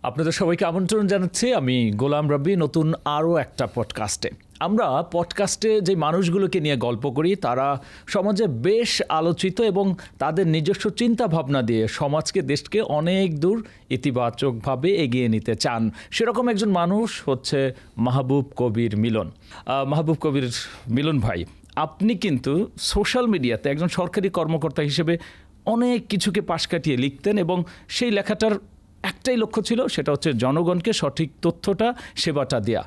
আপনাদের সবাইকে আমন্ত্রণ জানাচ্ছি। আমি গোলাম রাব্বি নতুন আরও একটা পডকাস্টে। আমরা পডকাস্টে যে মানুষগুলোকে নিয়ে গল্প করি তারা সমাজে বেশ আলোচিত এবং তাদের নিজস্ব চিন্তা ভাবনা দিয়ে সমাজকে দেশকে অনেক দূর ইতিবাচকভাবে এগিয়ে নিতে চান। সেরকম একজন মানুষ হচ্ছে মাহবুব কবির মিলন। মাহবুব কবির মিলন ভাই, আপনি কিন্তু সোশ্যাল মিডিয়াতে একজন সরকারি কর্মকর্তা হিসেবে অনেক কিছুকে পাশ কাটিয়ে লিখতেন এবং সেই লেখাটার একটাই লক্ষ্য ছিল, সেটা হচ্ছে জনগণকে সঠিক তথ্যটা সেবাটা দেয়া।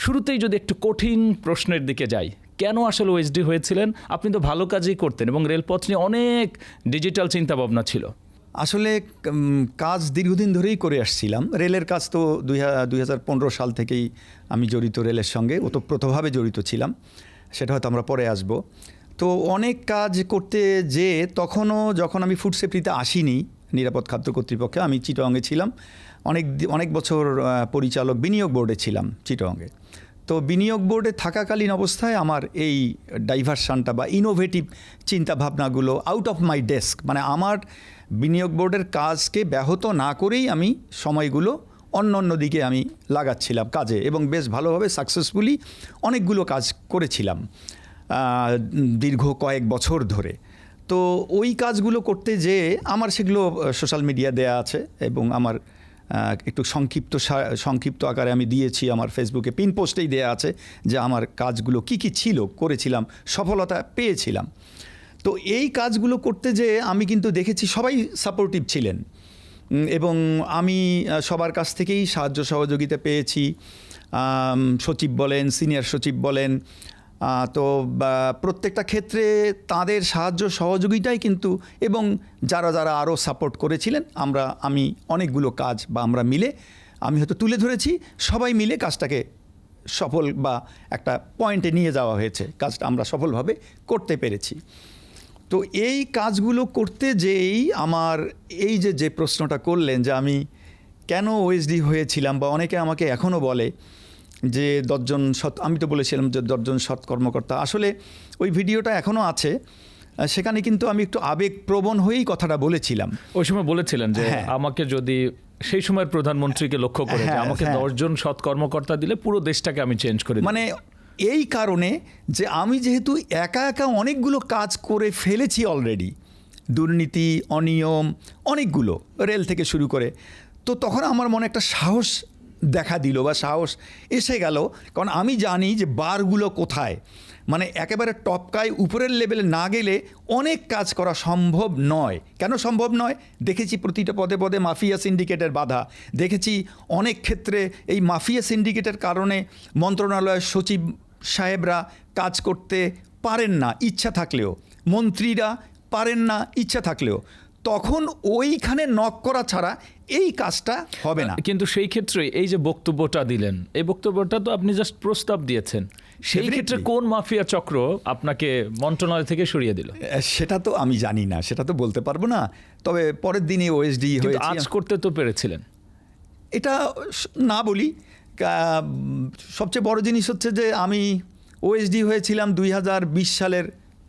শুরুতেই যদি একটু কঠিন প্রশ্নের দিকে যাই, কেন আসলে ওএসডি হয়েছিলেন? আপনি তো ভালো কাজই করতেন এবং রেলপথ নিয়ে অনেক ডিজিটাল চিন্তাভাবনা ছিল। আসলে কাজ দীর্ঘদিন ধরেই করে আসছিলাম। রেলের কাজ তো 2015 সাল থেকেই আমি জড়িত রেলের সঙ্গে, ওতপ্রোতভাবে জড়িত ছিলাম। সেটা হয়তো আমরা পরে আসব। তো অনেক কাজ করতে তখনও যখন আমি ফুড সেফটিতে আসিনি নিরাপদ খাদ্য কর্তৃপক্ষে, আমি চিটাগংয়ে ছিলাম অনেক বছর পরিচালক বিনিয়োগ বোর্ডে ছিলাম চিটাগংয়ে। তো বিনিয়োগ বোর্ডে থাকাকালীন অবস্থায় আমার এই ডাইভারশনটা বা ইনোভেটিভ চিন্তাভাবনাগুলো আউট অফ মাই ডেস্ক, মানে আমার বিনিয়োগ বোর্ডের কাজকে ব্যাহত না করেই আমি সময়গুলো অন্য দিকে আমি লাগাচ্ছিলাম কাজে, এবং বেশ ভালোভাবে সাকসেসফুলি অনেকগুলো কাজ করেছিলাম দীর্ঘ কয়েক বছর ধরে। তো ওই কাজগুলো করতে আমার সেগুলো সোশ্যাল মিডিয়া দেয়া আছে এবং আমার একটু সংক্ষিপ্ত আকারে আমি দিয়েছি, আমার ফেসবুকে পিন পোস্টেই দেয়া আছে যে আমার কাজগুলো কি ছিল, করেছিলাম, সফলতা পেয়েছিলাম। তো এই কাজগুলো করতে আমি কিন্তু দেখেছি সবাই সাপোর্টিভ ছিলেন এবং আমি সবার কাছ থেকেই সাহায্য সহযোগিতা পেয়েছি। সচিব বলেন, সিনিয়র সচিব বলেন, তো প্রত্যেকটা ক্ষেত্রে তাদের সাহায্য সহযোগিতাই কিন্তু, এবং যারা আরও সাপোর্ট করেছিলেন, আমি অনেকগুলো কাজ আমরা মিলে আমি হয়তো তুলে ধরেছি, সবাই মিলে কাজটাকে সফল বা একটা পয়েন্টে নিয়ে যাওয়া হয়েছে, কাজটা আমরা সফলভাবে করতে পেরেছি। তো এই কাজগুলো করতে আমার এই যে প্রশ্নটা করলেন যে আমি কেন ওএসডি হয়েছিলাম, বা অনেকে আমাকে এখনও বলে যে 10 জন সৎ, আমি তো বলেছিলাম যে 10 জন সৎ কর্মকর্তা। আসলে ওই ভিডিওটা এখনও আছে, সেখানে কিন্তু আমি একটু আবেগপ্রবণ হয়েই কথাটা বলেছিলাম। ওই সময় বলেছিলেন যে আমাকে যদি সেই সময়ের প্রধানমন্ত্রীকে লক্ষ্য করে আমাকে 10 জন সৎ কর্মকর্তা দিলে পুরো দেশটাকে আমি চেঞ্জ করে দিই। মানে এই কারণে যে আমি যেহেতু একা অনেকগুলো কাজ করে ফেলেছি অলরেডি, দুর্নীতি, অনিয়ম অনেকগুলো, রেল থেকে শুরু করে, তো তখন আমার মনে একটা সাহস দেখা দিল বা সাহস এসে গেল। কারণ আমি জানি যে বারগুলো কোথায়, মানে একেবারে টপকায় উপরের লেভেলে না গেলে অনেক কাজ করা সম্ভব নয়। কেন সম্ভব নয়? দেখেছি প্রতিটা পদে পদে মাফিয়া সিন্ডিকেটের বাধা, দেখেছি অনেক ক্ষেত্রে এই মাফিয়া সিন্ডিকেটের কারণে মন্ত্রণালয়ের সচিব সাহেবরা কাজ করতে পারেন না ইচ্ছা থাকলেও, মন্ত্রীরা পারেন না ইচ্ছা থাকলেও, তখন ওইখানে নক করা ছাড়া এই কাজটা হবে না। কিন্তু সেই ক্ষেত্রে এই যে বক্তব্যটা দিলেন, এই বক্তব্যটা তো আপনি জাস্ট প্রস্তাব দিয়েছেন, সেই ক্ষেত্রে কোন মাফিয়া চক্র আপনাকে মন্ত্রণালয় থেকে সরিয়ে দিল? সেটা তো আমি জানি না, সেটা তো বলতে পারবো না। তবে পরের দিনে ওএসডি হয়েছে, আজ করতে তো পেরেছিলেন। এটা না বলি, সবচেয়ে বড় জিনিস হচ্ছে যে আমি ওএসডি হয়েছিলাম 2020 সালের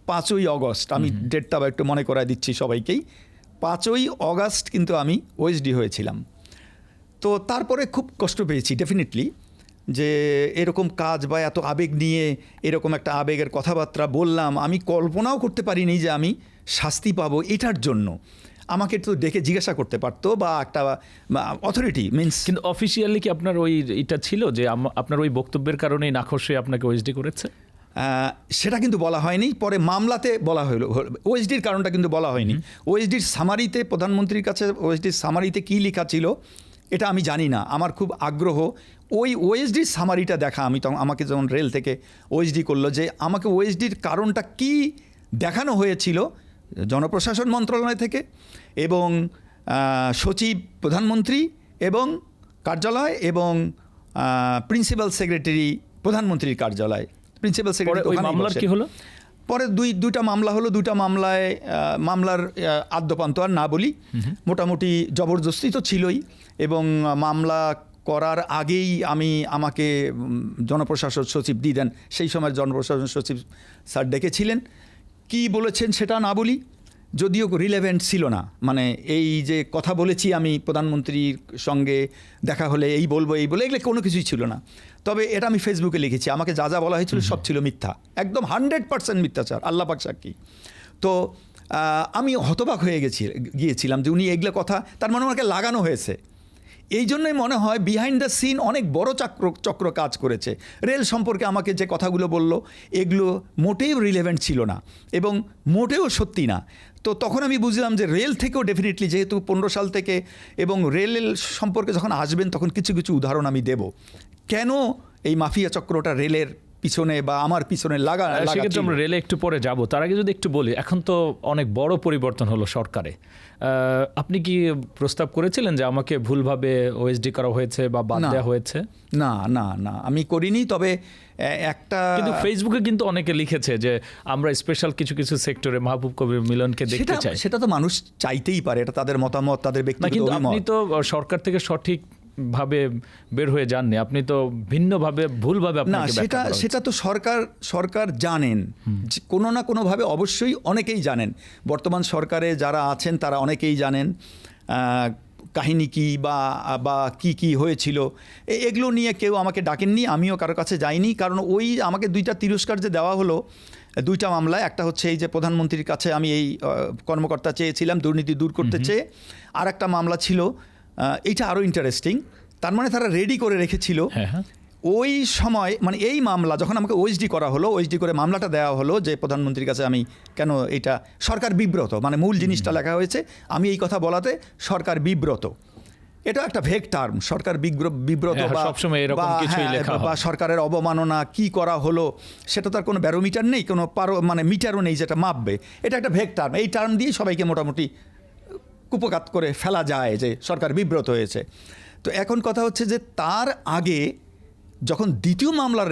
5ই অগস্ট। আমি ডেটটা একটু মনে করায় দিচ্ছি সবাইকেই। 5ই অগস্ট কিন্তু আমি ওএসডি হয়েছিলাম। তো তারপরে খুব কষ্ট পেয়েছি ডেফিনেটলি, যে এরকম কাজ বা এত আবেগ নিয়ে এরকম একটা আবেগের কথাবার্তা বললাম। আমি কল্পনাও করতে পারিনি যে আমি শাস্তি পাবো এটার জন্য। আমাকে তো ডেকে জিজ্ঞাসা করতে পারতো, বা একটা অথরিটি মিনস। কিন্তু অফিসিয়ালি কি আপনার ওই এটা ছিল যে আপনার ওই বক্তব্যের কারণেই নাখোশে আপনাকে ওএসডি করেছে? সেটা কিন্তু বলা হয়নি, পরে মামলাতে বলা হলো। ওএসডির কারণটা কিন্তু বলা হয়নি। ওএসডির সামারিতে, প্রধানমন্ত্রীর কাছে ওএসডির সামারিতে কী লেখা ছিল এটা আমি জানি না। আমার খুব আগ্রহ ওই ওএসডির সামারিটা দেখা। আমাকে যখন রেল থেকে ওএসডি করলো, যে আমাকে ওএসডির কারণটা কি দেখানো হয়েছিল জনপ্রশাসন মন্ত্রণালয় থেকে, এবং সচিব, প্রধানমন্ত্রী এবং কার্যালয়, এবং প্রিন্সিপাল সেক্রেটারি প্রধানমন্ত্রীর কার্যালয়, প্রিন্সিপাল সেক্রেটারি। মামলার কি হলো? পরে দুইটা মামলা হলো। দুইটা মামলার আদ্যপান্ত আর না বলি, মোটামুটি জবরদস্তি তো ছিলই। এবং মামলা করার আগেই আমাকে জনপ্রশাসন সচিব দিয়ে দেন। সেই সময় জনপ্রশাসন সচিব স্যার ডেকেছিলেন, কি বলেছেন সেটা না বলি, যদিও রিলেভেন্ট ছিল না, মানে এই যে কথা বলেছি আমি প্রধানমন্ত্রীর সঙ্গে দেখা হলে এই বলবো এই বলে, এগুলো কোনো কিছুই ছিল না। তবে এটা আমি ফেসবুকে লিখেছি, আমাকে যা যা বলা হয়েছিল সব ছিল মিথ্যা, একদম 100% মিথ্যাচার, আল্লাহ পাক সাক্ষী। তো আমি হতবাক হয়ে গিয়েছিলাম যে উনি এগুলো কথা, তার মানে আমাকে লাগানো হয়েছে। এই জন্যই মনে হয় বিহাইন্ড দ্য সিন অনেক বড় চক্র কাজ করেছে। রেল সম্পর্কে আমাকে যে কথাগুলো বলল এগুলো মোটেও রিলেভেন্ট ছিল না এবং মোটেও সত্যি না। তো তখন আমি বুঝলাম যে রেল থেকেও ডেফিনেটলি, যেহেতু 15 সাল থেকে, এবং রেল সম্পর্কে যখন আসবেন তখন কিছু কিছু উদাহরণ আমি দেব কেন এই মাফিয়া চক্রটা রেলের পিছনে বা আমার পিছনে লাগা। সেক্ষেত্রে আমরা রেলে একটু পরে যাব, তার আগে যদি একটু বলি, এখন তো অনেক বড় পরিবর্তন হলো সরকারে। আপনি কি প্রস্তাব করেছিলেন যে আমাকে ভুলভাবে ওএসডি করা হয়েছে বা বাদ দেওয়া হয়েছে? না না না, আমি করিনি। তবে একটা কিন্তু ফেসবুকে কিন্তু অনেকে লিখেছে যে আমরা স্পেশাল কিছু কিছু সেক্টরে মাহবুব কবির মিলনকে দেখতে চাই। সেটা তো মানুষ চাইতেই পারে, এটা তাদের মতামত, তাদের ব্যক্তিগত কিন্তু অভিমত। আপনি তো সরকার থেকে সঠিক ভাবে বের হয়ে যাননি, আপনি তো ভিন্নভাবে ভুলভাবে আপনাকে ব্যাখ্যা করা হয়েছে। সেটা তো সরকার জানেন, কোনো না কোনোভাবে অবশ্যই অনেকেই জানেন। বর্তমান সরকারে যারা আছেন তারা অনেকেই জানেন কাহিনী কি বা কি হয়েছিল। এগুলো নিয়ে কেউ আমাকে ডাকেননি, আমিও কারো কাছে যাইনি। কারণ ওই আমাকে 2টা তিরস্কার যে দেওয়া হলো 2টা মামলায়, একটা হচ্ছে এই যে প্রধানমন্ত্রীর কাছে আমি এই কর্মকর্তা চেয়েছিলাম দুর্নীতি দূর করতে চেয়ে, আর একটা মামলা ছিল, এইটা আরও ইন্টারেস্টিং। তার মানে তারা রেডি করে রেখেছিল ওই সময়, মানে এই মামলা যখন আমাকে ওএসডি করা হলো, ওএসডি করে মামলাটা দেওয়া হলো যে প্রধানমন্ত্রীর কাছে আমি কেন, এটা সরকার বিব্রত, মানে মূল জিনিসটা লেখা হয়েছে আমি এই কথা বলাতে সরকার বিব্রত। এটা একটা ভেগ টার্ম, সরকার বিব্রত বা সরকারের অবমাননা কি করা হলো সেটা তার কোনো ব্যারোমিটার নেই, কোনো মানে মিটারও নেই যেটা মাপবে। এটা একটা ভেগ টার্ম, এই টার্ম দিয়ে সবাইকে মোটামুটি কুপকাত করে ফেলা যায় যে সরকার বিব্রত হয়েছে। তো এখন কথা হচ্ছে যে তার আগে যখন দ্বিতীয় মামলার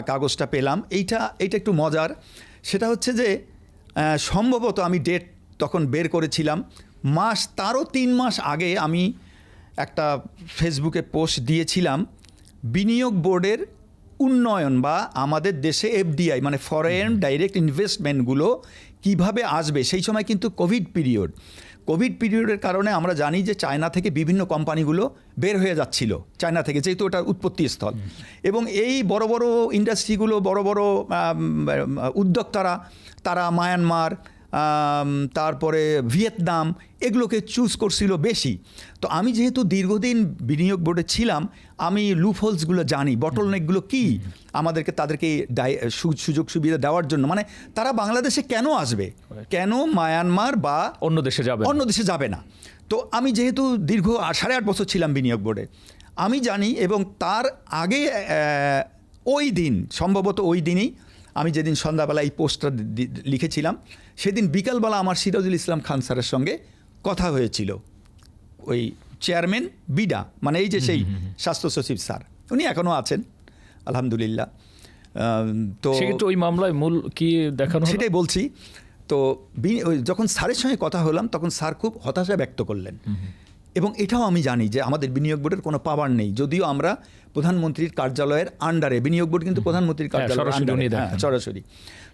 কাগজটা পেলাম, এইটা একটু মজার। সেটা হচ্ছে যে সম্ভবত আমি ডেট তখন বের করেছিলাম, তারও 3 মাস আগে আমি একটা ফেসবুকে পোস্ট দিয়েছিলাম বিনিয়োগ বোর্ডের উন্নয়ন বা আমাদের দেশে এফডিআই মানে ফরেন ডাইরেক্ট ইনভেস্টমেন্টগুলো কিভাবে আসবে। সেই সময় কিন্তু কোভিড পিরিয়ডের কারণে আমরা জানি যে চায়না থেকে বিভিন্ন কোম্পানিগুলো বের হয়ে যাচ্ছিল, চায়না থেকে, যেহেতু ওটার উৎপত্তি স্থল। এবং এই বড় বড় ইন্ডাস্ট্রিগুলো, বড় বড় উদ্যোক্তারা, তারা মায়ানমার, তারপরে ভিয়েতনাম, এগুলোকে চুজ করছিল বেশি। তো আমি যেহেতু দীর্ঘদিন বিনিয়োগ বোর্ডে ছিলাম, আমি লুপহোলসগুলো জানি, বটলনেকগুলো কি, আমাদেরকে তাদেরকে সুযোগ সুবিধা দেওয়ার জন্য, মানে তারা বাংলাদেশে কেন আসবে, কেন মায়ানমার বা অন্য দেশে যাবে না। তো আমি যেহেতু দীর্ঘ 8.5 বছর ছিলাম বিনিয়োগ বোর্ডে, আমি জানি। এবং তার আগে ওই দিন, সম্ভবত ওই দিনই, আমি যেদিন সন্ধ্যাবেলা এই পোস্টটা লিখেছিলাম, সেদিন বিকালবেলা আমার সিরাজুল ইসলাম খান স্যারের সঙ্গে কথা হয়েছিল, ওই চেয়ারম্যান বিডা, মানে এই যে সেই স্বাস্থ্য সচিব স্যার, উনি এখনও আছেন আলহামদুলিল্লাহ। তো ওই মামলায় মূল কি দেখানো, সেটাই বলছি। তো যখন স্যারের সঙ্গে কথা হলাম তখন স্যার খুব হতাশা ব্যক্ত করলেন। এবং এটাও আমি জানি যে আমাদের বিনিয়োগ বোর্ডের কোনো পাওয়ার নেই, যদিও আমরা প্রধানমন্ত্রীর কার্যালয়ের আন্ডারে, বিনিয়োগ বোর্ড কিন্তু প্রধানমন্ত্রীর কার্যালয় সরাসরি।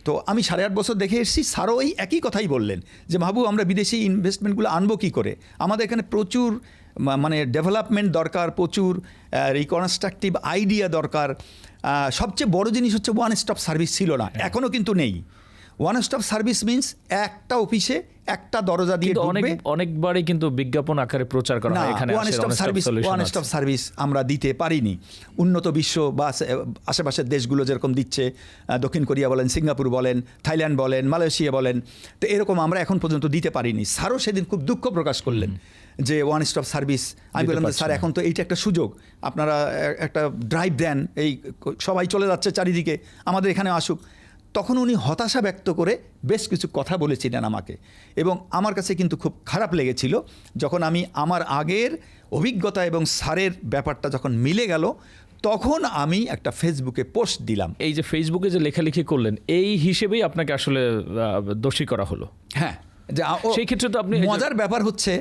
তো আমি 8.5 বছর দেখে এসেছি, স্যারও এই একই কথাই বললেন যে মাহবুব, আমরা বিদেশি ইনভেস্টমেন্টগুলো আনবো কী করে, আমাদের এখানে প্রচুর মানে ডেভেলপমেন্ট দরকার, প্রচুর রিকনস্ট্রাকটিভ আইডিয়া দরকার। সবচেয়ে বড় জিনিস হচ্ছে ওয়ান স্টপ সার্ভিস ছিল না, এখনও কিন্তু নেই। ওয়ান স্টপ সার্ভিস মিন্স একটা অফিসে একটা দরজা দিয়ে অনেকবারই কিন্তু বিজ্ঞাপন আকারে প্রচার করা হয়, এখানে ওয়ান স্টপ সার্ভিস আমরা দিতে পারিনি। উন্নত বিশ্ব বা আশেপাশের দেশগুলো যেরকম দিচ্ছে, দক্ষিণ কোরিয়া বলেন, সিঙ্গাপুর বলেন, থাইল্যান্ড বলেন, মালয়েশিয়া বলেন, তো এরকম আমরা এখন পর্যন্ত দিতে পারিনি। স্যারও সেদিন খুব দুঃখ প্রকাশ করলেন যে ওয়ান স্টপ সার্ভিস। আমি বললাম যে স্যার, এখন তো এইটা একটা সুযোগ, আপনারা একটা ড্রাইভ দেন, এই সবাই চলে যাচ্ছে চারিদিকে, আমাদের এখানে আসুক। তখন উনি হতাশা ব্যক্ত করে বেশ কিছু কথা বলেছিলেন আমাকে, এবং আমার কাছে কিন্তু খুব খারাপ লেগেছিল যখন আমি আমার আগের অভিজ্ঞতা এবং স্যারের ব্যাপারটা যখন মিলে গেল, তখন আমি একটা ফেসবুকে পোস্ট দিলাম। এই যে ফেসবুকে যে লেখালেখি করলেন, এই হিসেবেই আপনাকে আসলে দোষী করা হলো। হ্যাঁ, সেই ক্ষেত্রে তো আপনি, মজার ব্যাপার হচ্ছে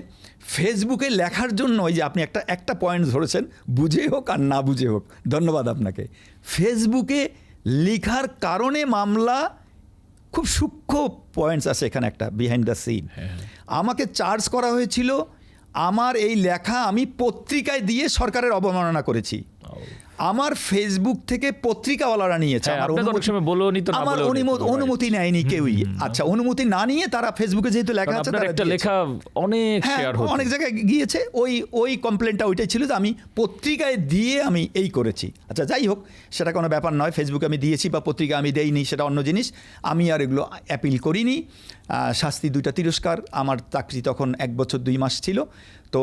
ফেসবুকে লেখার জন্য ওই যে আপনি একটা পয়েন্ট ধরেছেন, বুঝে হোক আর না বুঝে হোক, ধন্যবাদ আপনাকে। ফেসবুকে লেখার কারণে মামলা খুব সূক্ষ্ম পয়েন্টস আছে এখানে, একটা বিহাইন্ড দ্য সিন। আমাকে চার্জ করা হয়েছিল আমার এই লেখা আমি পত্রিকায় দিয়ে সরকারের অবমাননা করেছি। আমার ফেসবুক থেকে পত্রিকাওয়ালারা নিয়েছে, আমার অনুমতি নেয়নি কেউই। আচ্ছা, অনুমতি না নিয়ে তারা ফেসবুকে যেহেতু লেখা আছে, একটা লেখা অনেক জায়গায় গিয়েছে। ওই কমপ্লেনটা ওইটাই ছিল যে আমি পত্রিকায় দিয়ে আমি এই করেছি। আচ্ছা, যাই হোক, সেটা কোনো ব্যাপার নয়। ফেসবুকে আমি দিয়েছি বা পত্রিকা আমি দেইনি সেটা অন্য জিনিস। আমি আর এগুলো অ্যাপিল করিনি। শাস্তি 2টা তিরস্কার। আমার চাকরি তখন 1 বছর 2 মাস ছিল। তো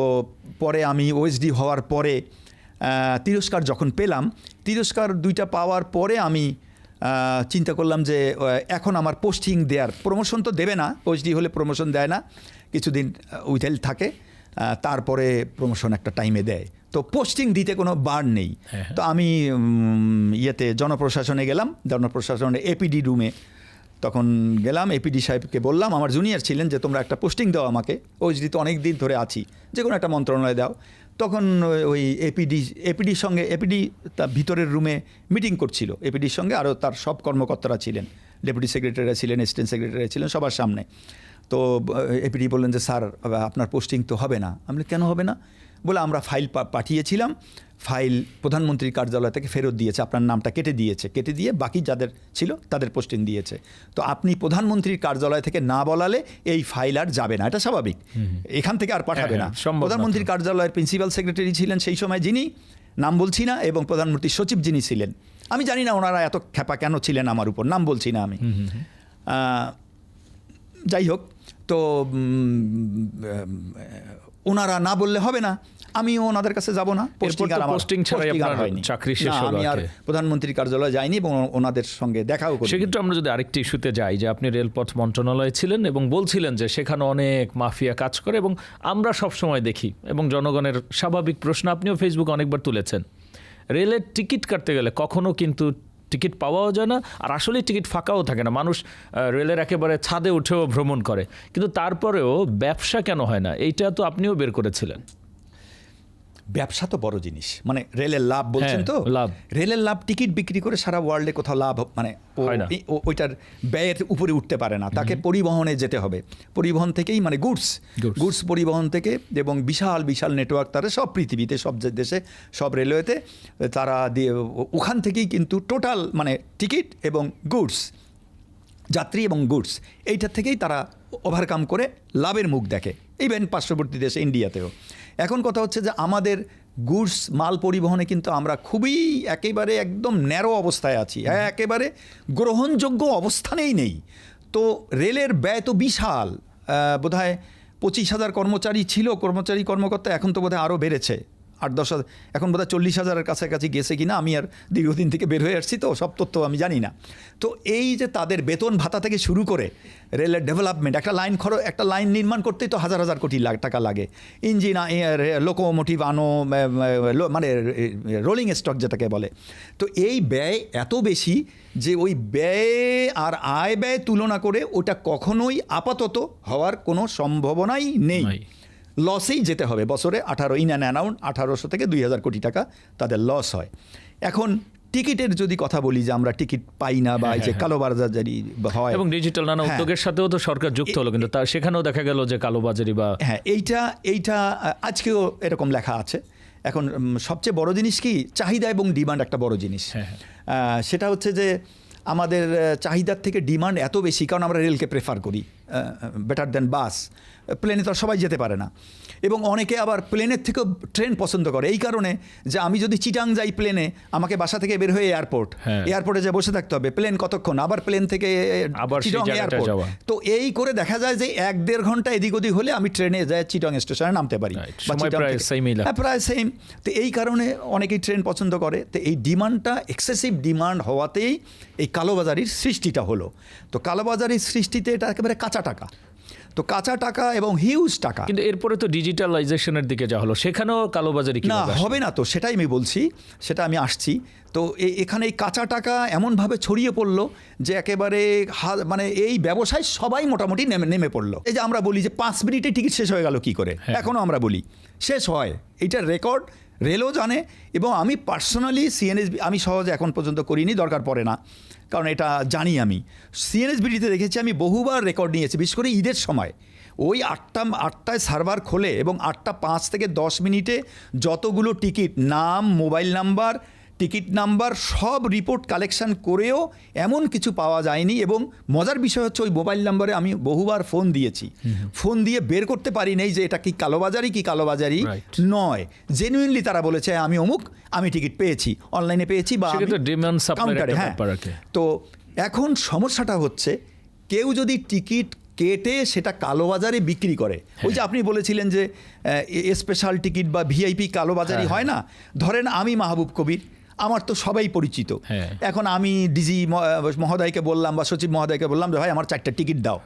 পরে আমি ওএসডি হওয়ার পরে তিরস্কার যখন পেলাম, তিরস্কার 2টা পাওয়ার পরে আমি চিন্তা করলাম যে এখন আমার পোস্টিং দেওয়ার, প্রমোশন তো দেবে না, ওএসডি হলে প্রমোশন দেয় না, কিছুদিন উইথহেল্ড থাকে, তারপরে প্রমোশন একটা টাইমে দেয়। তো পোস্টিং দিতে কোনো বার নেই। তো আমি জনপ্রশাসনে গেলাম, জনপ্রশাসনে এপিডি রুমে তখন গেলাম। এপিডি সাহেবকে বললাম, আমার জুনিয়র ছিলেন, যে তোমরা একটা পোস্টিং দাও আমাকে, ওএসডি তো অনেক দিন ধরে আছি, যে কোনো একটা মন্ত্রণালয় দাও। তখন ওই এপিডির সঙ্গে, এপিডি তার ভিতরের রুমে মিটিং করছিল এপিডির সঙ্গে, আরও তার সব কর্মকর্তারা ছিলেন, ডেপুটি সেক্রেটারিরা ছিলেন, অ্যাসিস্ট্যান্ট সেক্রেটারি ছিলেন, সবার সামনে। তো এপিডি বললেন যে স্যার, আপনার পোস্টিং তো হবে না। আমি কেন হবে না? বলে আমরা ফাইল পাঠিয়েছিলাম, ফাইল প্রধানমন্ত্রীর কার্যালয় থেকে ফেরত দিয়েছে, আপনার নামটা কেটে দিয়ে বাকি যাদের ছিল তাদের পোস্টিং দিয়েছে। তো আপনি প্রধানমন্ত্রীর কার্যালয় থেকে না বলালে এই ফাইল আর যাবে না, এটা স্বাভাবিক, এখান থেকে আর পাঠাবে না। প্রধানমন্ত্রীর কার্যালয়ের প্রিন্সিপাল সেক্রেটারি ছিলেন সেই সময় যিনি, নাম বলছি না, এবং প্রধানমন্ত্রীর সচিব যিনি ছিলেন, আমি জানি না ওনারা এত খেপা কেন ছিলেন আমার উপর, নাম বলছি না আমি। যাই হোক, তো ওনারা না বললে হবে না, আমিও ওনাদের কাছে যাব না। পোস্টিং ছাড়াই আপনার চাকরি শেষ হলো। আমি আর প্রধানমন্ত্রীর কার্যালয়ে যাইনি এবং ওনাদের সঙ্গে দেখাও করি। সেক্ষেত্রে আমরা যদি আরেকটি ইস্যুতে যাই, যে আপনি রেলপথ মন্ত্রণালয়ে ছিলেন এবং বলছিলেন যে সেখানে অনেক মাফিয়া কাজ করে, এবং আমরা সবসময় দেখি, এবং জনগণের স্বাভাবিক প্রশ্ন আপনিও ফেসবুকে অনেকবার তুলেছেন, রেলের টিকিট কাটতে গেলে কখনো কিন্তু টিকিট পাওয়াও যায় না, আর আসলে টিকিট ফাঁকাও থাকে না। মানুষ রেলের একেবারে ছাদে উঠেও ভ্রমণ করে, কিন্তু তারপরেও ব্যবসা কেন হয় না, এইটা তো আপনিও বের করেছিলেন। ব্যবসা তো বড় জিনিস, মানে রেলের লাভ বলছেন তো, লাভ, রেলের লাভ, টিকিট বিক্রি করে সারা ওয়ার্ল্ডে কোথাও লাভ, মানে ওইটার ব্যয়ের উপরে উঠতে পারে না, তাকে পরিবহনে যেতে হবে। পরিবহন থেকেই, মানে গুডস পরিবহন থেকে, এবং বিশাল বিশাল নেটওয়ার্ক তারা সব পৃথিবীতে, সব দেশে, সব রেলওয়েতে তারা দিয়ে, ওখান থেকেই কিন্তু টোটাল, মানে টিকিট এবং গুডস, যাত্রী এবং গুডস, এইটার থেকেই তারা ওভারকাম করে লাভের মুখ দেখে, ইভেন পার্শ্ববর্তী দেশে ইন্ডিয়াতেও। এখন কথা হচ্ছে যে আমাদের গুডস মাল পরিবহনে কিন্তু আমরা খুবই একেবারে একদম ন্যারো অবস্থায় আছি, একেবারে গ্রহণযোগ্য অবস্থানেই নেই। তো রেলের ব্যয় তো বিশাল, বোধহয় 25,000 কর্মচারী ছিল, কর্মকর্তা, এখন তো বোধহয় আরও বেড়েছে, 8-10 এখন বোধহয় 40,000-এর কাছাকাছি গেছে কিনা, আমি আর দীর্ঘদিন থেকে বের হয়ে আসছি তো সব তথ্য আমি জানি না। তো এই যে তাদের বেতন ভাতা থেকে শুরু করে রেলের ডেভেলপমেন্ট, একটা লাইন নির্মাণ করতেই তো হাজার হাজার কোটি টাকা লাগে, ইঞ্জিন, লোকোমোটিভ আনো, মানে রোলিং স্টক যেটাকে বলে। তো এই ব্যয় এত বেশি যে ওই ব্যয় আর আয় ব্যয় তুলনা করে ওটা কখনোই আপাতত হওয়ার কোনো সম্ভাবনাই নেই, লসেই যেতে হবে। বছরে 1800 থেকে 2,000 কোটি টাকা তাদের লস হয়। এখন টিকিটের যদি কথা বলি, যে আমরা টিকিট পাই না, বা এই যে কালোবাজারি হয়, এবং ডিজিটাল নানা উদ্যোগের সাথেও তো সরকার যুক্ত হলো, কিন্তু সেখানেও দেখা গেল যে কালোবাজারি বা এইটা আজকেও এরকম লেখা আছে। এখন সবচেয়ে বড় জিনিস কি, চাহিদা এবং ডিমান্ড একটা বড় জিনিস। সেটা হচ্ছে যে আমাদের চাহিদার থেকে ডিমান্ড এত বেশি, কারণ আমরা রেলকে প্রেফার করি বেটার দেন বাস। প্লেনে তো সবাই যেতে পারে না, এবং অনেকে আবার প্লেনের থেকেও ট্রেন পছন্দ করে, এই কারণে যে আমি যদি চিটাং যাই প্লেনে, আমাকে বাসা থেকে বের হয়ে এয়ারপোর্টে যে বসে থাকতে হবে, প্লেন কতক্ষণ, আবার প্লেন থেকে চিটাং এয়ারপোর্ট। তো এই করে দেখা যায় যে 1-1.5 ঘন্টা এদিক ওদিক হলে আমি ট্রেনে যাই চিটাং স্টেশনে নামতে পারি, প্রায় সেম। তো এই কারণে অনেকেই ট্রেন পছন্দ করে। তো এই ডিমান্ডটা, এক্সেসিভ ডিমান্ড হওয়াতেই এই কালোবাজারির সৃষ্টিটা হলো। তো কালোবাজারির সৃষ্টিতে এটা একেবারে কাঁচা টাকা, তো কাঁচা টাকা এবং হিউজ টাকা। কিন্তু এরপরে তো ডিজিটালাইজেশনের দিকে যা হলো, সেখানেও কালোবাজারি না হবে না, তো সেটাই আমি বলছি, সেটা আমি আসছি। তো এখানে এই কাঁচা টাকা এমনভাবে ছড়িয়ে পড়লো যে একেবারে মানে এই ব্যবসায় সবাই মোটামুটি নেমে পড়লো। এই যে আমরা বলি যে 5 মিনিটে টিকিট শেষ হয়ে গেল কি করে, এখনও আমরা বলি শেষ হয়, এইটার রেকর্ড রেলও জানে, এবং আমি পার্সোনালি সিএনএসবি আমি সহজে এখন পর্যন্ত করিনি, দরকার পড়ে না, কারণ এটা জানি আমি। সিএনএসবিডিতে দেখেছি আমি বহুবার রেকর্ড নিয়েছি, বিশেষ করে ঈদের সময়। ওই আটটায় সার্ভার খোলে এবং 8:05 থেকে 10 মিনিটে যতগুলো টিকিট, নাম, মোবাইল নাম্বার, টিকিট নাম্বার সব রিপোর্ট কালেকশন করেও এমন কিছু পাওয়া যায়নি। এবং মজার বিষয় হচ্ছে ওই মোবাইল নাম্বারে আমি বহুবার ফোন দিয়েছি, ফোন দিয়ে বের করতে পারি নাই যে এটা কি কালোবাজারি নয়। জেনুইনলি তারা বলেছে আমি অমুক, আমি টিকিট পেয়েছি, অনলাইনে পেয়েছি বা কাউন্টারে। হ্যাঁ, তো এখন সমস্যাটা হচ্ছে কেউ যদি টিকিট কেটে সেটা কালোবাজারে বিক্রি করে, ওই যে আপনি বলেছিলেন যে স্পেশাল টিকিট বা ভিআইপি কালোবাজারি হয় না। ধরেন আমি মাহবুব কবির, আমার তো সবাই পরিচিত, এখন আমি ডিজি মহোদয়কে বললাম বা সচিব মহোদয়কে বললাম যে ভাই আমার 4টা টিকিট দাও,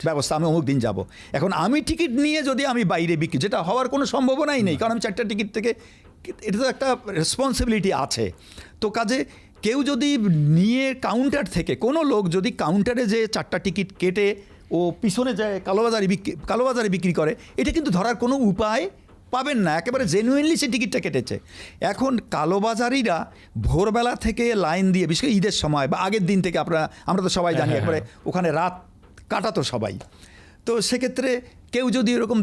ব্যবস্থা, আমি অমুক দিন যাব। এখন আমি টিকিট নিয়ে যদি আমি বাইরে বিক্রি, যেটা হওয়ার কোনো সম্ভাবনাই নেই, কারণ আমি 4টা টিকিট থেকে, এটা তো একটা রেসপন্সিবিলিটি আছে। তো কাজে কেউ যদি নিয়ে কাউন্টার থেকে, কোনো লোক যদি কাউন্টারে যে 4টা টিকিট কেটে ও পিছনে যায় কালোবাজারে বিক্রি করে, এটা কিন্তু ধরার কোনো উপায় পাবেন না, একেবারে জেনুইনলি সে টিকিটটা কেটেছে। এখন কালোবাজারিরা ভোরবেলা থেকে লাইন দিয়ে, বিশেষ করে ঈদের সময় বা আগের দিন থেকে, আমরা তো সবাই জানি একবারে ওখানে রাত কাটাতো সবাই। তো সেক্ষেত্রে কেউ যদি এরকম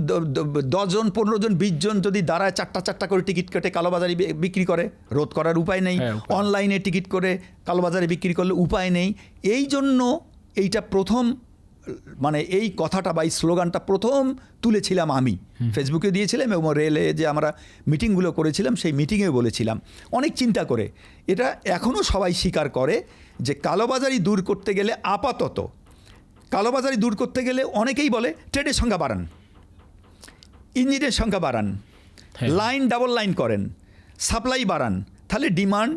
10 জন 15 জন 20 জন যদি দাঁড়ায় 4টা করে টিকিট কেটে কালোবাজারি বিক্রি করে, রোধ করার উপায় নেই। অনলাইনে টিকিট করে কালোবাজারে বিক্রি করলে উপায় নেই। এই জন্য এইটা প্রথম, মানে এই কথাটা বা এই স্লোগানটা প্রথম তুলেছিলাম আমি, ফেসবুকে দিয়েছিলাম এবং রেলে যে আমরা মিটিংগুলো করেছিলাম সেই মিটিংয়ে বলেছিলাম, অনেক চিন্তা করে। এটা এখনও সবাই স্বীকার করে যে কালোবাজারি দূর করতে গেলে, আপাতত কালোবাজারি দূর করতে গেলে অনেকেই বলে ট্রেনের সংখ্যা বাড়ান, ইঞ্জিনের সংখ্যা বাড়ান, লাইন ডাবল লাইন করেন, সাপ্লাই বাড়ান, তাহলে ডিমান্ড,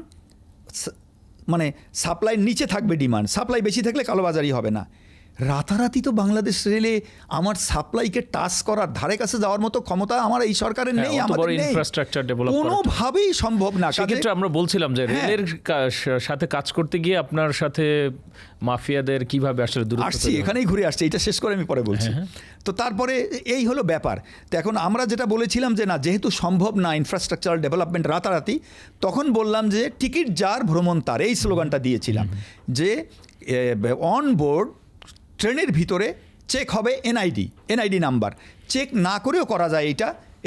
মানে সাপ্লাইয়ের নিচে থাকবে ডিমান্ড, সাপ্লাই বেশি থাকলে কালোবাজারি হবে না। রাতারাতি তো বাংলাদেশ রেলে আমার সাপ্লাইকে টাচ করার, ধারে কাছে যাওয়ার মতো ক্ষমতা আমার এই সরকারের নেই, আমাদের নেই, ইনফ্রাস্ট্রাকচার ডেভেলপ কোনোভাবেই সম্ভব না। সেক্ষেত্রে আমরা বলছিলাম যে রেলের সাথে কাজ করতে গিয়ে আপনার সাথে মাফিয়াদের কিভাবে আসলে দূর আসছি, এখানেই ঘুরে আসছে, এটা শেষ করে আমি পরে বলছি। তো তারপরে এই হলো ব্যাপার। তো এখন আমরা যেটা বলেছিলাম যে না, যেহেতু সম্ভব না ইনফ্রাস্ট্রাকচারাল ডেভেলপমেন্ট রাতারাতি, তখন বললাম যে টিকিট যার ভ্রমণ তার, এই স্লোগানটা দিয়েছিলাম যে অন বোর্ড ট্রেনের ভিতরে চেক হবে এনআইডি নাম্বার, চেক না করেও করা যায়।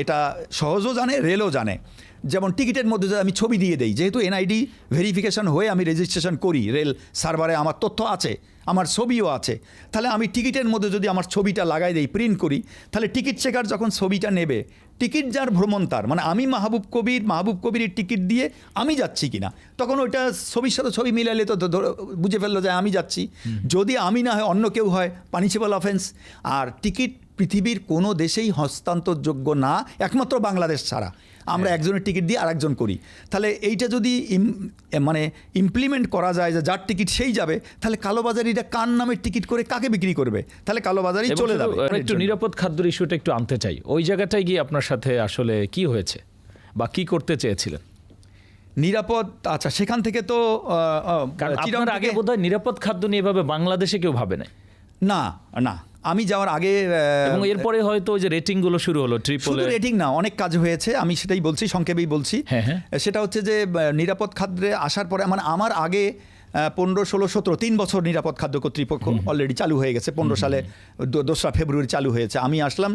এটা সহজও জানে, রেলও জানে। যেমন টিকিটের মধ্যে যদি আমি ছবি দিয়ে দেই, যেহেতু এনআইডি ভেরিফিকেশন হয়ে আমি রেজিস্ট্রেশন করি, রেল সার্ভারে আমার তথ্য আছে, আমার ছবিও আছে, তাহলে আমি টিকিটের মধ্যে যদি আমার ছবিটা লাগাই দেই, প্রিন্ট করি, তাহলে টিকিট চেকার যখন ছবিটা নেবে, টিকিট যার ভ্রমণ তার, মানে আমি মাহবুব কবিরের টিকিট দিয়ে আমি যাচ্ছি কিনা, তখন ওইটা ছবির সাথে ছবি মিলাইলে তো বুঝে ফেললো যে আমি যাচ্ছি। যদি আমি না হয় অন্য কেউ হয়, পানিশেবল অফেন্স। আর টিকিট পৃথিবীর কোনো দেশেই হস্তান্তরযোগ্য না, একমাত্র বাংলাদেশ ছাড়া। আমরা একজনের টিকিট দিয়ে আরেকজন করি। তাহলে এইটা যদি মানে ইমপ্লিমেন্ট করা যায় যে যার টিকিট সেই যাবে, তাহলে কালোবাজারিরা কার নামের টিকিট করে কাকে বিক্রি করবে, তাহলে কালোবাজারি চলে যাবে। একটু নিরাপদ খাদ্যের ইস্যুটা একটু আনতে চাই। ওই জায়গাটায় গিয়ে আপনার সাথে আসলে কি হয়েছে বা কি করতে চেয়েছিলেন? নিরাপদ, আচ্ছা, সেখান থেকে তো আপনার আগে বোধহয় নিরাপদ খাদ্য নিয়ে এভাবে বাংলাদেশে কেউ ভাবে না। আমি যাওয়ার আগে এবং এরপরে হয়তো ওই যে রেটিংগুলো শুরু হলো, শুধু রেটিং না, অনেক কাজ হয়েছে, আমি সেটাই বলছি, সংক্ষেপেই বলছি। সেটা হচ্ছে যে নিরাপদ খাদ্যে আসার পরে, মানে আমার আগে 15, 16, 17 3 বছর নিরাপদ খাদ্য কর্তৃপক্ষ অলরেডি চালু হয়ে গেছে। 15 সালে 2রা ফেব্রুয়ারি চালু হয়েছে, আমি আসলাম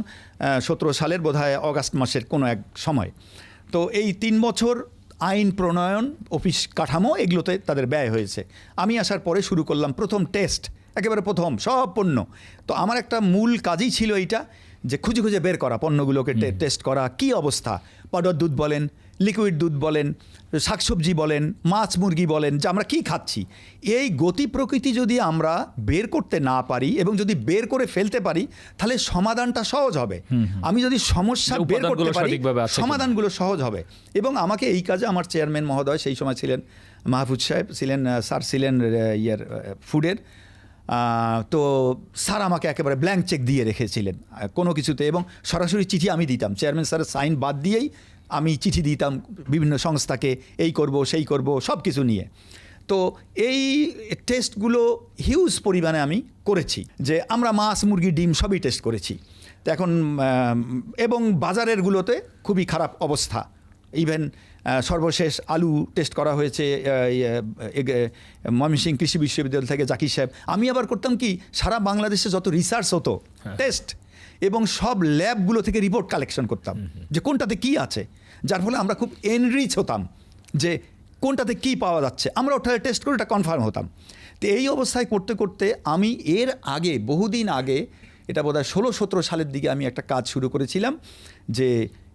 17 সালের বোধহয় অগাস্ট মাসের কোনো এক সময়। তো এই 3 বছর আইন প্রণয়ন, অফিস কাঠামো, এগুলোতে তাদের ব্যয় হয়েছে। আমি আসার পরে শুরু করলাম প্রথম টেস্ট, একেবারে প্রথম সব পণ্য। তো আমার একটা মূল কাজই ছিল এইটা, যে খুঁজে খুঁজে বের করা, পণ্যগুলোকে টেস্ট করা, কি অবস্থা, পাউডার দুধ বলেন, লিকুইড দুধ বলেন, শাকসবজি বলেন, মাছ মুরগি বলেন, যে আমরা কি খাচ্ছি, এই গতি প্রকৃতি যদি আমরা বের করতে না পারি এবং যদি বের করে ফেলতে পারি, তাহলে সমাধানটা সহজ হবে। আমি যদি সমস্যা বের করতে পারি, সমাধানগুলো সহজ হবে। এবং আমাকে এই কাজে আমার চেয়ারম্যান মহোদয়, সেই সময় ছিলেন মাহফুজ সাহেব, স্যার ছিলেন ফুডের, তো স্যার আমাকে একেবারে ব্ল্যাঙ্ক চেক দিয়ে রেখেছিলেন কোনো কিছুতে, এবং সরাসরি চিঠি আমি দিতাম, চেয়ারম্যান স্যারের সাইন বাদ দিয়েই আমি চিঠি দিতাম বিভিন্ন সংস্থাকে, এই করব সেই করব সব কিছু নিয়ে। তো এই টেস্টগুলো হিউজ পরিমাণে আমি করেছি, যে আমরা মাছ মুরগি ডিম সবই টেস্ট করেছি। তো এখন এবং বাজারেরগুলোতে খুবই খারাপ অবস্থা, ইভেন সর্বশেষ আলু টেস্ট করা হয়েছে ময়মনসিংহ কৃষি বিশ্ববিদ্যালয় থেকে জাকির সাহেব। আমি আবার করতাম কি, সারা বাংলাদেশে যত রিসার্চ হতো টেস্ট এবং সব ল্যাবগুলো থেকে রিপোর্ট কালেকশন করতাম যে কোনটাতে কি আছে, যার ফলে আমরা খুব এনরিচ হতাম যে কোনটাতে কি পাওয়া যাচ্ছে, আমরা ওটা টেস্ট করে ওটা কনফার্ম হতাম। তো এই অবস্থায় করতে করতে আমি এর আগে বহুদিন আগে, এটা বোধহয় 16-17 সালের দিকে আমি একটা কাজ শুরু করেছিলাম যে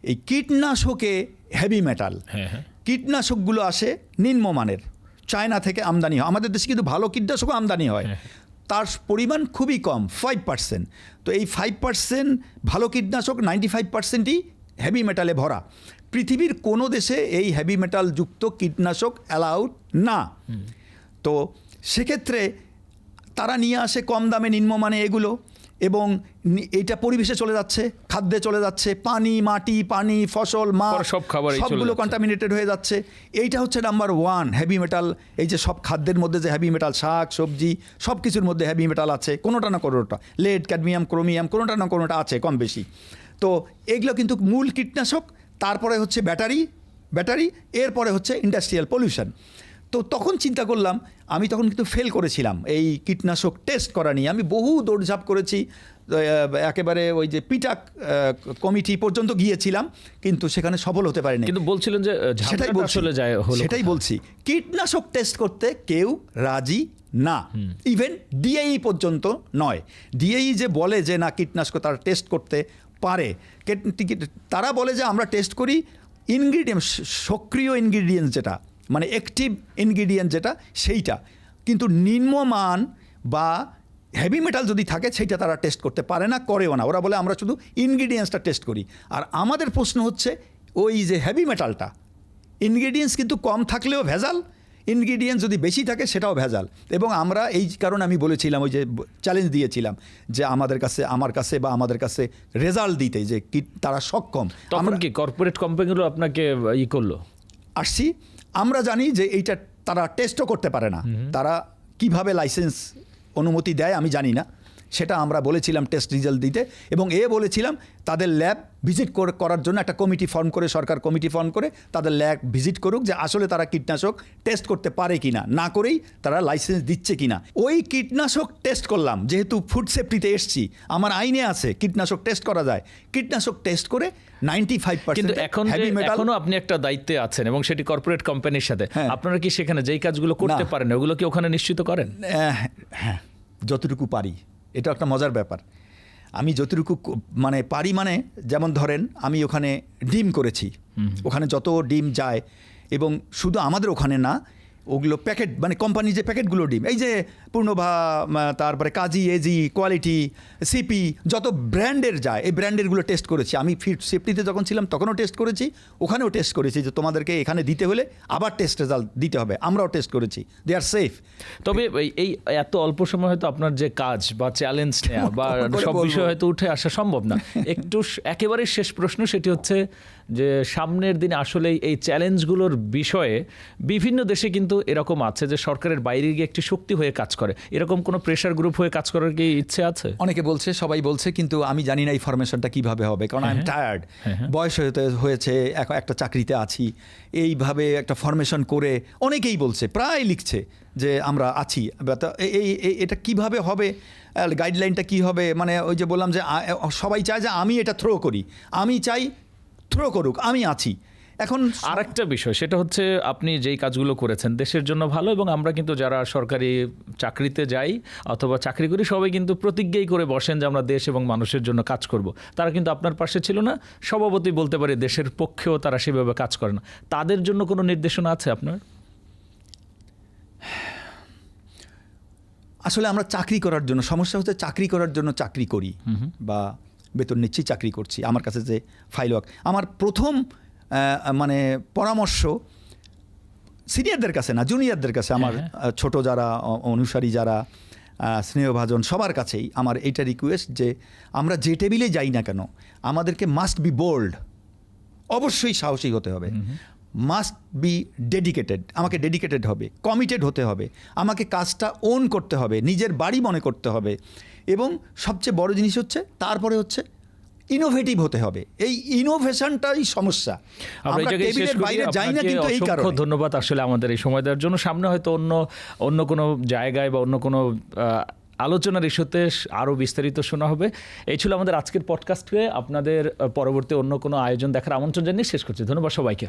এই কীটনাশকে হেভি মেটাল, কীটনাশকগুলো আসে নিম্নমানের, চায়না থেকে আমদানি হয়। আমাদের দেশে কিন্তু ভালো কীটনাশকও আমদানি হয়, তার পরিমাণ খুবই কম, 5%। তো এই 5% ভালো কীটনাশক, 95%ই হেভি মেটালে ভরা। পৃথিবীর কোনো দেশে এই হেভি মেটাল যুক্ত কীটনাশক অ্যালাউড না। তো সেক্ষেত্রে তারা নিয়ে আসে কম দামে নিম্নমানে এগুলো, এবং এইটা পরিবেশে চলে যাচ্ছে, খাদ্যে চলে যাচ্ছে, পানি, মাটি, পানি, ফসল, মাছ সবগুলো কন্টামিনেটেড হয়ে যাচ্ছে। এইটা হচ্ছে নাম্বার 1 হেভি মেটাল। এই যে সব খাদ্যের মধ্যে যে হেভি মেটাল, শাক সবজি সব কিছুর মধ্যে হেভি মেটাল আছে, কোনোটা না কোনোটা, লেড, ক্যাডমিয়াম, ক্রোমিয়াম, কোনোটা না কোনোটা আছে কম বেশি। তো এগুলো কিন্তু মূল কীটনাশক। তারপরে হচ্ছে ব্যাটারি, এরপরে হচ্ছে ইন্ডাস্ট্রিয়াল পলিউশন। তো তখন চিন্তা করলাম, আমি তখন কিন্তু ফেল করেছিলাম এই কীটনাশক টেস্ট করা নিয়ে। আমি বহু দৌড়ঝাঁপ করেছি, একেবারে ওই যে পিটাক কমিটি পর্যন্ত গিয়েছিলাম, কিন্তু সেখানে সফল হতে পারিনি। কিন্তু বলছিলেন যে সেটাই বলছি, কীটনাশক টেস্ট করতে কেউ রাজি না, ইভেন ডিএই পর্যন্ত নয়। ডিএই যে বলে যে না কীটনাশক তারা টেস্ট করতে পারে, তারা বলে যে আমরা টেস্ট করি ইনগ্রিডিয়েন্ট, সক্রিয় ইনগ্রিডিয়েন্টস যেটা, মানে অ্যাক্টিভ ইনগ্রিডিয়েন্ট যেটা, সেইটা। কিন্তু নিম্নমান বা হেভি মেটাল যদি থাকে সেইটা তারা টেস্ট করতে পারে না, করেও না। ওরা বলে আমরা শুধু ইনগ্রিডিয়েন্টসটা টেস্ট করি। আর আমাদের প্রশ্ন হচ্ছে ওই যে হেভি মেটালটা, ইনগ্রিডিয়েন্টস কিন্তু কম থাকলেও ভেজাল, ইনগ্রিডিয়েন্টস যদি বেশি থাকে সেটাও ভেজাল। এবং আমরা এই কারণে আমি বলেছিলাম, ওই যে চ্যালেঞ্জ দিয়েছিলাম যে আমার কাছে রেজাল্ট দিতে, যে কি তারা সক্ষম। তখন কি কর্পোরেট কোম্পানিগুলো আপনাকে করলো? আসছি, আমরা জানি যে এইটা তারা টেস্টও করতে পারে না, তারা কিভাবে লাইসেন্স অনুমতি দেয় আমি জানি না, সেটা আমরা বলেছিলাম টেস্ট রেজাল্ট দিতে। এবং বলেছিলাম তাদের ল্যাব ভিজিট করার জন্য একটা কমিটি ফর্ম করে, সরকার কমিটি ফর্ম করে তাদের ল্যাব ভিজিট করুক, যে আসলে তারা কীটনাশক টেস্ট করতে পারে কিনা, না করেই তারা লাইসেন্স দিচ্ছে কিনা। ওই কীটনাশক টেস্ট করলাম, যেহেতু ফুড সেফটিতে এসছি, আমার আইনে আছে কীটনাশক টেস্ট করা যায়। কীটনাশক টেস্ট করে 95%। কিন্তু এখনো আপনি একটা দায়িত্বে আছেন এবং সেটি কর্পোরেট কোম্পানির সাথে, আপনারা কি সেখানে যেই কাজগুলো করতে পারেন ওগুলো কি ওখানে নিশ্চিত করেন? হ্যাঁ, যতটুকু পারি। এটা একটা মজার ব্যাপার। আমি যতটুকু পারি, যেমন ধরেন আমি ওখানে ডিম করেছি, ওখানে যত ডিম যায়, এবং শুধু আমাদের ওখানে না, ওগুলো প্যাকেট, কোম্পানি যে প্যাকেটগুলো ডিম, এই যে পূর্ণভা, তারপরে কাজী, এজি, কোয়ালিটি, সিপি, যত ব্র্যান্ডের যায়, এই ব্র্যান্ডেরগুলো টেস্ট করেছি। আমি ফিড সেফটিতে যখন ছিলাম তখনও টেস্ট করেছি, ওখানেও টেস্ট করেছি যে তোমাদেরকে এখানে দিতে হলে আবার টেস্ট রেজাল্ট দিতে হবে, আমরাও টেস্ট করেছি, দে আর সেফ। তবে এই এত অল্প সময় হয়তো আপনার যে কাজ বা চ্যালেঞ্জ নেওয়া বা সব বিষয় হয়তো উঠে আসা সম্ভব না। একটু একেবারে শেষ প্রশ্ন, সেটি হচ্ছে যে সামনের দিনে আসলে এই চ্যালেঞ্জগুলোর বিষয়ে বিভিন্ন দেশে কিন্তু এরকম আছে যে সরকারের বাইরে গিয়ে একটি শক্তি হয়ে কাজ করে, এরকম কোনো প্রেশার গ্রুপ হয়ে কাজ করার কি ইচ্ছে আছে? অনেকে বলছে, সবাই বলছে, কিন্তু আমি জানি না এই ফরমেশনটা কিভাবে হবে, কারণ আই এম টায়ার্ড, বয়স হয়েছে, একটা চাকরিতে আছি, এইভাবে একটা ফরমেশন করে অনেকেই বলছে, প্রায় লিখছে যে আমরা আছি, এটা কিভাবে হবে, গাইডলাইনটা কি হবে। ওই যে বললাম যে সবাই চায় যে আমি এটা থ্রো করি, আমি চাই থ্রো করুক, আমি আছি। এখন আরেকটা বিষয়, সেটা হচ্ছে আপনি যেই কাজগুলো করেছেন দেশের জন্য ভালো, এবং আমরা কিন্তু যারা সরকারি চাকরিতে যাই অথবা চাকরি করি সবাই কিন্তু প্রতিজ্ঞাই করে বসেন যে আমরা দেশ এবং মানুষের জন্য কাজ করব। তারা কিন্তু আপনার পাশে ছিল না, স্বভাবতই বলতে পারি দেশের পক্ষেও তারা সেভাবে কাজ করে না। তাদের জন্য কোনো নির্দেশনা আছে আপনার? আসলে আমরা চাকরি করার জন্য, সমস্যা হচ্ছে চাকরি করার জন্য চাকরি করি বা বেতন নিচ্ছি, চাকরি করছি। আমার কাছে যে ফাইল ওয়ার্ক, আমার প্রথম পরামর্শ সিনিয়রদের কাছে না, জুনিয়রদের কাছে, আমার ছোট যারা অনুসারী, যারা স্নেহভাজন, সবার কাছেই আমার এইটা রিকোয়েস্ট যে আমরা যে টেবিলে যাই না কেন, আমাদেরকে মাস্ট বি বোল্ড, অবশ্যই সাহসী হতে হবে, মাস্ট বি ডেডিকেটেড, আমাকে ডেডিকেটেড হবে, কমিটেড হতে হবে, আমাকে কাজটা ওন করতে হবে, নিজের বাড়ি মনে করতে হবে, এবং সবচেয়ে বড় জিনিস হচ্ছে তারপরে হচ্ছে ইনোভেটিভ হতে হবে। এই ইনোভেশনটাই সমস্যা। আমরা এই জায়গায় শেষ টেবিলের করি। বাইরে যাই না আপনাকে কিন্তু এই অসংখ্য কারণে। ধন্যবাদ আসলে আমাদের এই সময় দেওয়ার জন্য। সামনে হয়তো অন্য কোনো জায়গায় বা অন্য কোনো আলোচনার ইস্যুতে আরও বিস্তারিত শোনা হবে। এই ছিল আমাদের আজকের পডকাস্টে। আপনাদের পরবর্তী অন্য কোনো আয়োজন দেখার আমন্ত্রণ জানিয়ে শেষ করছি। ধন্যবাদ সবাইকে।